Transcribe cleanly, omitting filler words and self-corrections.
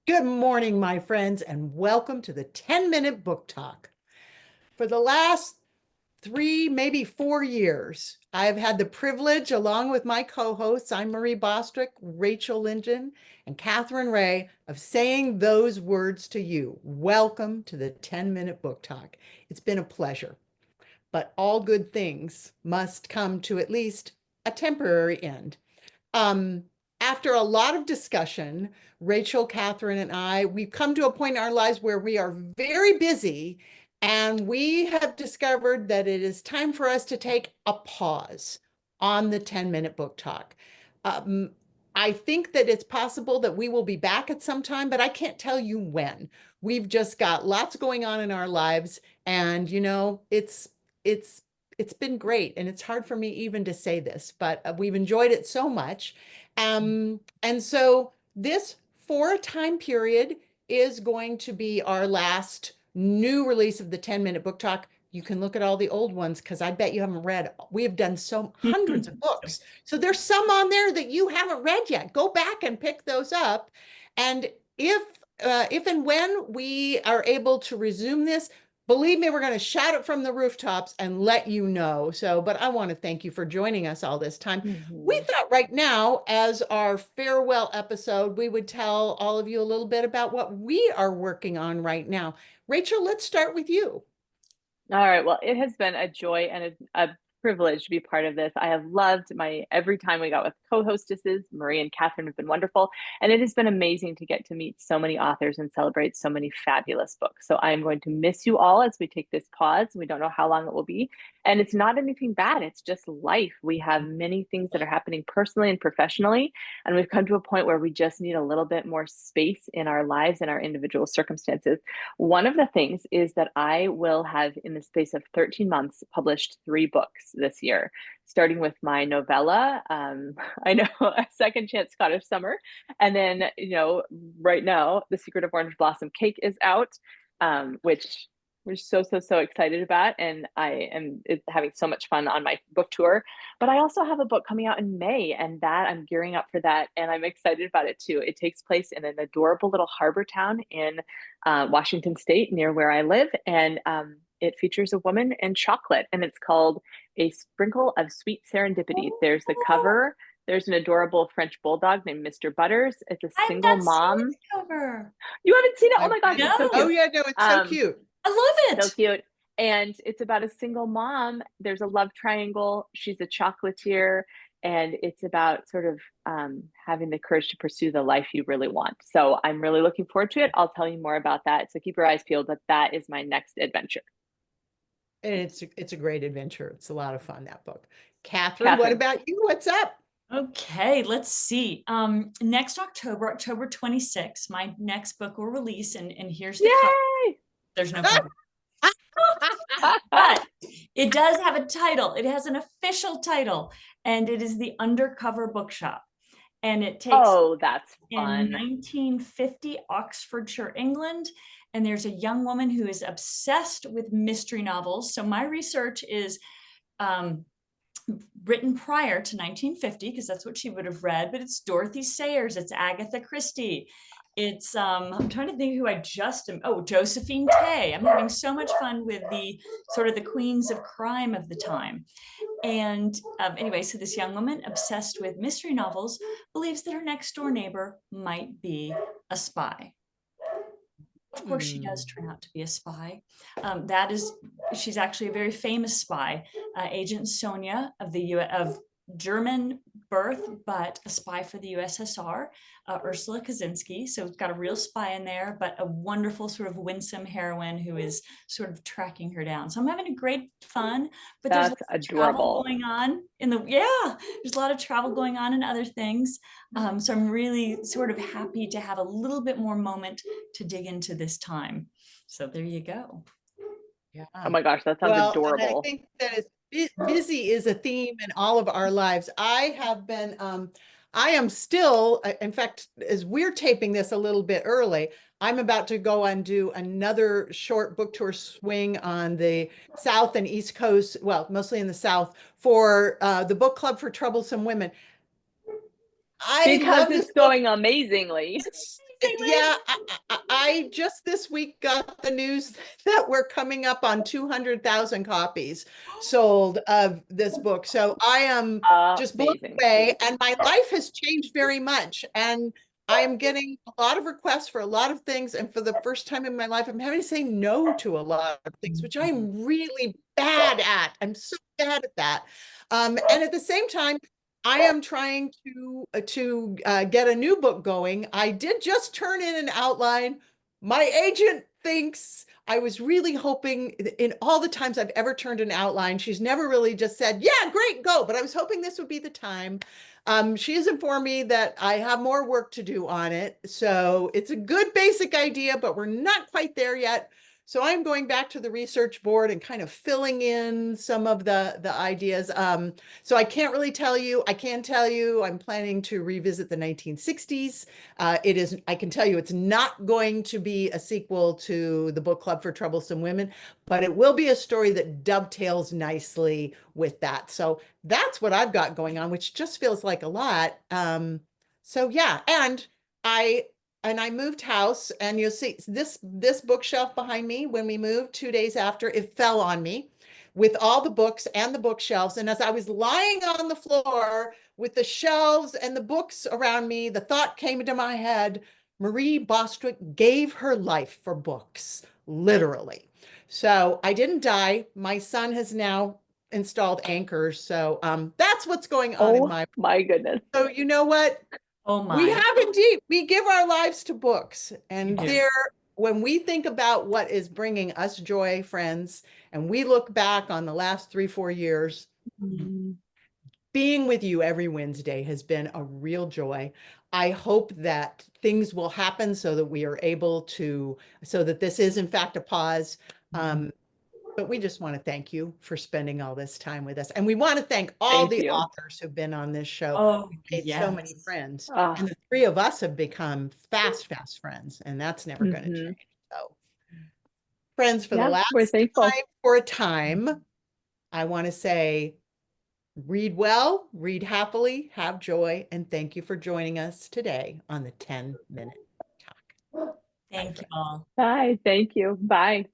Good morning, my friends, and welcome to the 10-minute book talk. For the last 3, maybe 4 years, I've had the privilege, along with my co-hosts, I'm Marie Bostwick, Rachel Linden, and Katherine Reay, of saying those words to you. Welcome to the 10-minute book talk. It's been a pleasure, but all good things must come to at least a temporary end. Um, After a lot of discussion, Rachel, Katherine, and we've come to a point in our lives where we are very busy, and we have discovered that it is time for us to take a pause on the 10-minute book talk. Um, I think that it's possible that we will be back at some time, but I can't tell you when. We've just got lots going on in our lives, and it's it's been great, and it's hard for me even to say this, but we've enjoyed it so much. And so this, for a time period, is going to be our last new release of the 10-minute book talk. You can look at all the old ones because I bet you haven't read. We have done so hundreds of books. So there's some on there that you haven't read yet. Go back and pick those up. And if and when we are able to resume this, believe me, we're going to shout it from the rooftops and let you know. So, but I want to thank you for joining us all this time. We thought right now, as our farewell episode, we would tell all of you a little bit about what we are working on right now. Rachel, let's start with you. All right. Well, it has been a joy and a privilege to be part of this. I have loved my every time we got with co-hostesses. Marie and Katherine have been wonderful. And it has been amazing to get to meet so many authors and celebrate so many fabulous books. So I am going to miss you all as we take this pause. We don't know how long it will be. And it's not anything bad. It's just life. We have many things that are happening personally and professionally. And we've come to a point where we just need a little bit more space in our lives and our individual circumstances. One of the things is that I will have, in the space of 13 months, published 3 books this year, starting with my novella, I know, A Second Chance Scottish Summer. And then, right now, The Secret of Orange Blossom Cake is out, which we're so excited about. And I am having so much fun on my book tour. But I also have a book coming out in May, and that I'm gearing up for that. And I'm excited about it too. It takes place in an adorable little harbor town in Washington State, near where I live. And it features a woman and chocolate, and it's called A Sprinkle of Sweet Serendipity. There's the cover. There's an adorable French bulldog named Mr. Butters. It's a I've single not seen mom. this cover. You haven't seen it? Oh my gosh, No. it's so cute. Oh yeah, no, it's so cute. I love So it. cute. And it's about a single mom. There's a love triangle. She's a chocolatier, and it's about sort of having the courage to pursue the life you really want. So I'm really looking forward to it. I'll tell you more about that. So keep your eyes peeled, but that is my next adventure. And it's a great adventure. It's a lot of fun, that book. Katherine, what Katherine. about you? What's up? Okay, let's see. Next October, October 26th, my next book will release, and here's the cover. Yay! There's no cover. But it does have a title. It has an official title, and it is The Undercover Bookshop. And it takes that's fun. in 1950 Oxfordshire, England. And there's a young woman who is obsessed with mystery novels. So my research is written prior to 1950, because that's what she would have read, but it's Dorothy Sayers, it's Agatha Christie, it's I'm trying to think who I just am. Oh, Josephine Tey. I'm having so much fun with the sort of the queens of crime of the time. And anyway, so this young woman obsessed with mystery novels believes that her next door neighbor might be a spy. Of course, she does turn out to be a spy. She's actually a very famous spy, Agent Sonia of German birth, but a spy for the USSR, Ursula Kaczynski. So it's got a real spy in there, but a wonderful sort of winsome heroine who is sort of tracking her down. So I'm having a great fun, but there's adorable. travel going on there's a lot of travel going on and other things. So I'm really sort of happy to have a little bit more moment to dig into this time. So there you go. Yeah. Oh my gosh, that sounds adorable. And I think that busy is a theme in all of our lives. I am still, in fact, as we're taping this a little bit early, I'm about to go and do another short book tour swing on the South and East Coast, well, mostly in the South, for the book club for troublesome women. Because it's going amazingly. It's Yeah, I just this week got the news that we're coming up on 200,000 copies sold of this book. So I am just blown Amazing. away, and my life has changed very much. And I am getting a lot of requests for a lot of things. And for the first time in my life, I'm having to say no to a lot of things, which I'm really bad at. I'm so bad at that. And at the same time, I am trying to get a new book going. I did just turn in an outline. My agent thinks I was really hoping in all the times I've ever turned an outline, she's never really just said, yeah, great, go. But I was hoping this would be the time. She has informed me that I have more work to do on it. So it's a good basic idea, but we're not quite there yet. So I'm going back to the research board and kind of filling in some of the ideas. So I can't really tell you. I can tell you I'm planning to revisit the 1960s. I can tell you it's not going to be a sequel to the Book Club for Troublesome Women, but it will be a story that dovetails nicely with that. So that's what I've got going on, which just feels like a lot. So yeah, and I moved house, and you'll see this bookshelf behind me. When we moved 2 days after, it fell on me with all the books and the bookshelves. And as I was lying on the floor with the shelves and the books around me, the thought came into my head, Marie Bostwick gave her life for books, literally. So I didn't die. My son has now installed anchors. So that's what's going on in Oh my. my goodness. So you know what? Oh We my, have indeed. We give our lives to books, you and do. when we think about what is bringing us joy, friends, and we look back on the last 3, 4 years, Mm. being with you every Wednesday has been a real joy. I hope that things will happen so that we are able to, so that this is in fact a pause. But we just want to thank you for spending all this time with us. And we want to thank all Thank the you. authors who've been on this show. Oh, We've made so many yes. friends. Ah, And the three of us have become fast, fast friends. And that's never going to mhm. change. So, friends, for the Yeah, we're last thankful. time for a time, I want to say read well, read happily, have joy, and thank you for joining us today on the 10-minute talk. Bye, Thank you friends. all. Bye. Thank you. Bye.